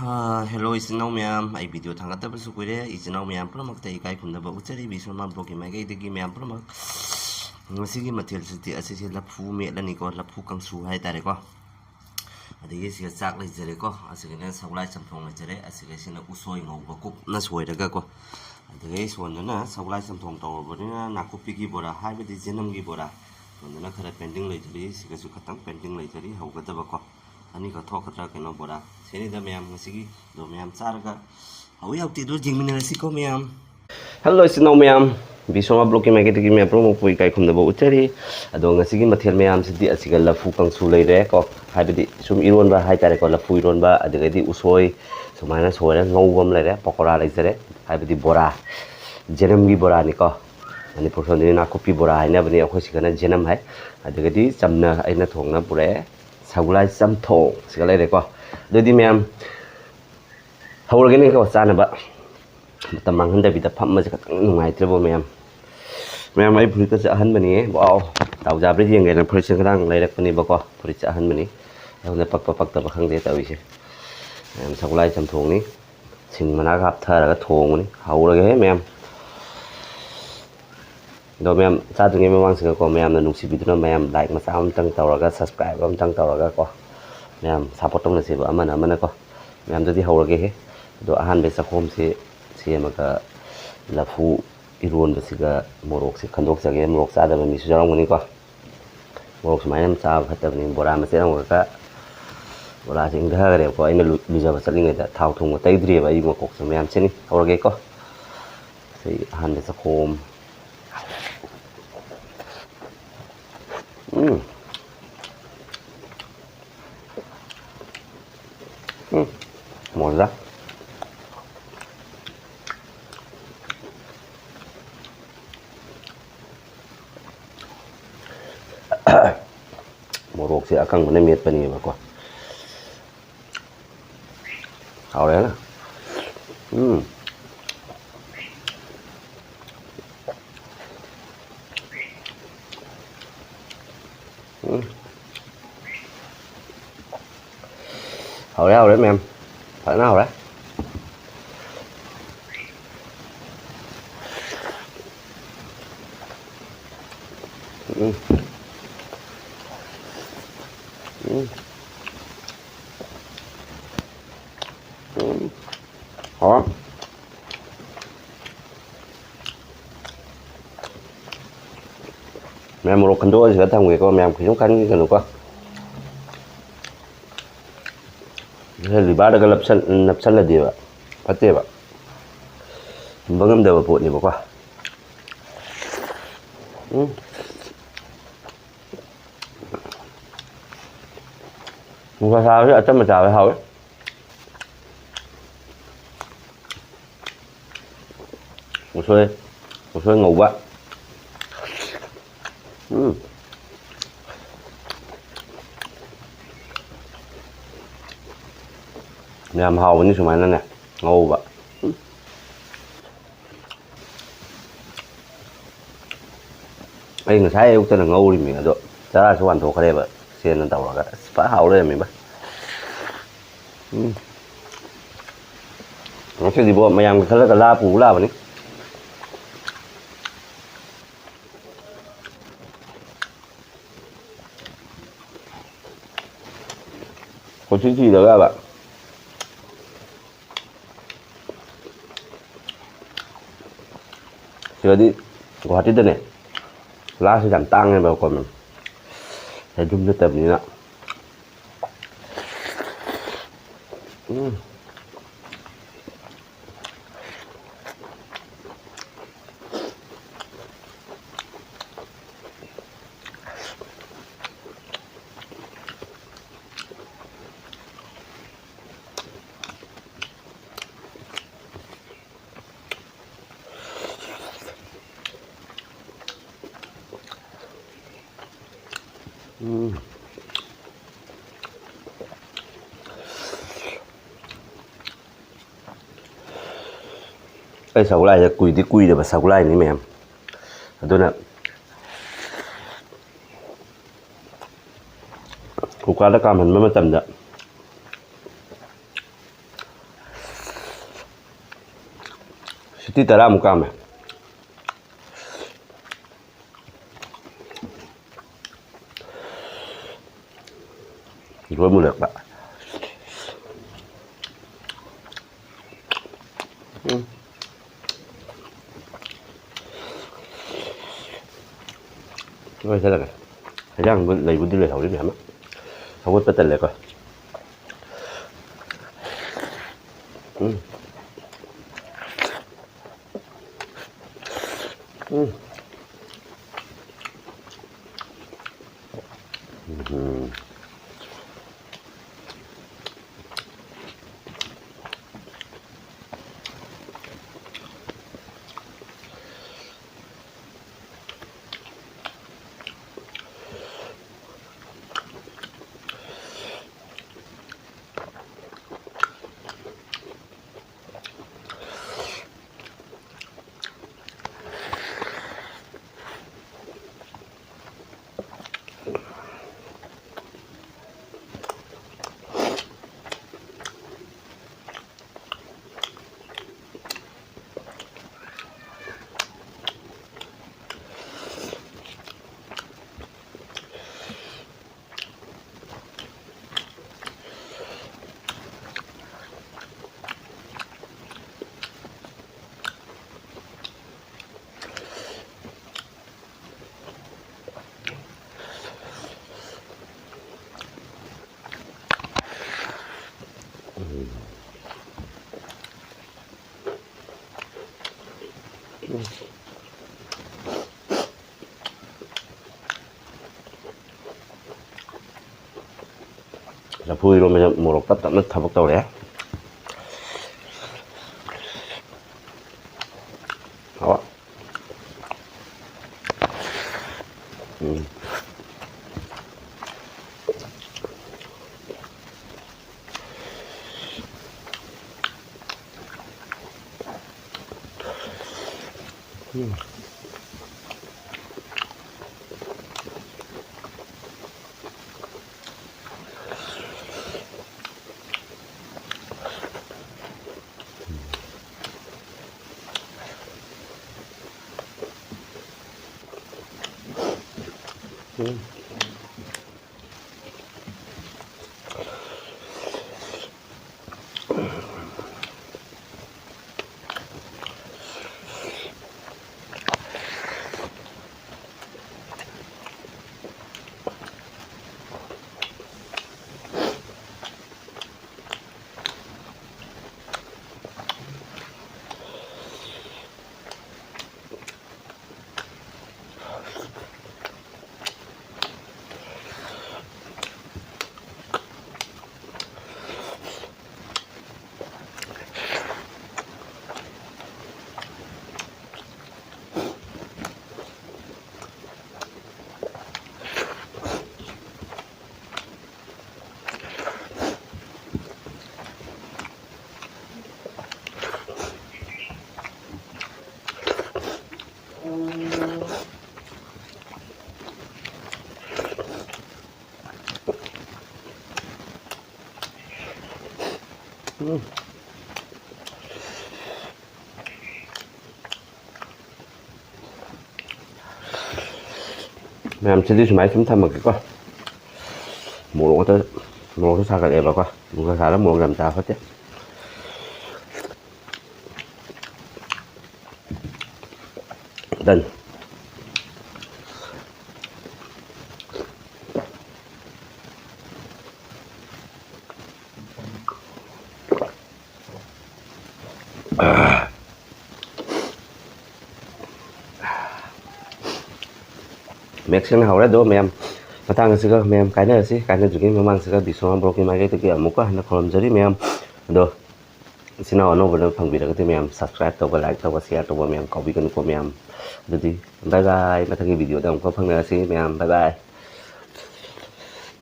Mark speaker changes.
Speaker 1: Hello isinau ma'am ai video thangata basu kuire isinau ma'am pura mak tai kai khumna ba uchari BSharmaVlog ki mai degi ma'am pura mak ngasi gi mathel siti asi se lafu me lani ko lafu kangsu hai tare ko adigi si chak lai jare ko asi ne SagolHawai Chamthong lai jare asi ge sina Usoi Ngaoba kup na soi daga ko adigi son na SagolHawai Chamthong taw borina nakupi gi bora hai bi Jenamgi Bora na khara pending lai jari si ga su khatang pending lai jari hauga ba ko ani ka thok khatra keno bora seni da ma'am ngasi do ma'am charga hawi hauti do jingmin rasi ko ma'am hello isinau ma'am BSharmaVlog ki mai ki ma'am promo pui kai khumna ba uchari ado ngasi gi mathel ma'am sidi asiga lafu kangsu lai re ko haibidi sum Eronba hai tare ko lafu Eronba adagadi usoi sumaina soira ngawbam lai re pakora lai jare haibidi bora Jenamgi Bora ni ko Manipur ni na kopi bora haina bani akhoi sigana jenam hai adagadi chamna aina thongna pure SagolHawai Chamthong sigalai re ko dodi ma'am hawrage ni ko chana ba tamang handa bi da phamma se katang nungai trebo ma'am ai phuri ka cha han bani wow taw ja bre jeng ga phuri se kadang lai rak pani ba ko phuri cha han bani hawna pak ta ba khang de tawi se ma'am SagolHawai Chamthong ni sing mana gap thara ga thong ni hawrage he ma'am do ma'am cha dungi mawang se ko ma'am na nuksi biduna ma'am like ma sa tang tawraga subscribe tang tawraga ko ma'am support tong na se ba amana ko ma'am dadi hawrage he do ahan be sakhom se maka lafu Eronba siga morok se khandok jage morok cha da mi su jarang ni ko morok sumai nam cha khata ni bora ma se rang ka bora sing da gare ko ina luja ba chaling da thau thung tai dri ba i mo kok se ma'am se ni hawrage ko se ahan be sakhom Moza morok si akang mana miet pani ba ko hawre na hawre ma'am phải nào đấy đó mẹ một cân đôi thì thằng người con mẹ phải giống cân cái nữa liba daga lapsan la dewa pate ba bangam da ba ni ba kwa sao chứ atam ma cha ba hawe Usoi Ngaoba ma'am hao ni sumai na Ngaoba ai ngasai eu ta ngau ri mi ado cha sa wan tho khare ba sen na taw ga fa hao le mi ba nó sẽ đi bộ mà em thấy là la phủ la vậy có chuyện gì đó các bạn chưa đi quả tít này lá sẽ giảm tăng lên vào còn mình thấy chung cho tập như vậy cái SagolHawai là cùi tí cùi để mà SagolHawai này mềm tôi nè hôm qua đã cầm hình mấy tầm đó
Speaker 2: Siti tara mukam ya. Gue mulai pak. Rồi thế là cái răng lấy bút đi lấy hậu đi mẹ má không có tất lại coi. 자, 부위로면 뭐로 깝답는 타복다 그래. 나와. Mẹ em sẽ đi máy chúng ta một cái coi một cái sao cái đẹp vào coi một cái sao đó một làm sao hết chứ tình Mexican hầu đó mẹ matang sih mẹ kayaknya sih kayaknya juga memang sih bisa brokin lagi itu ya muka anak kalau jadi mẹ do sinaw ano benar pangbira itu mẹ subscribe atau like atau share atau mẹ copy kan ko mẹ jadi bye bye matang video dah muka pang sih mẹ bye bye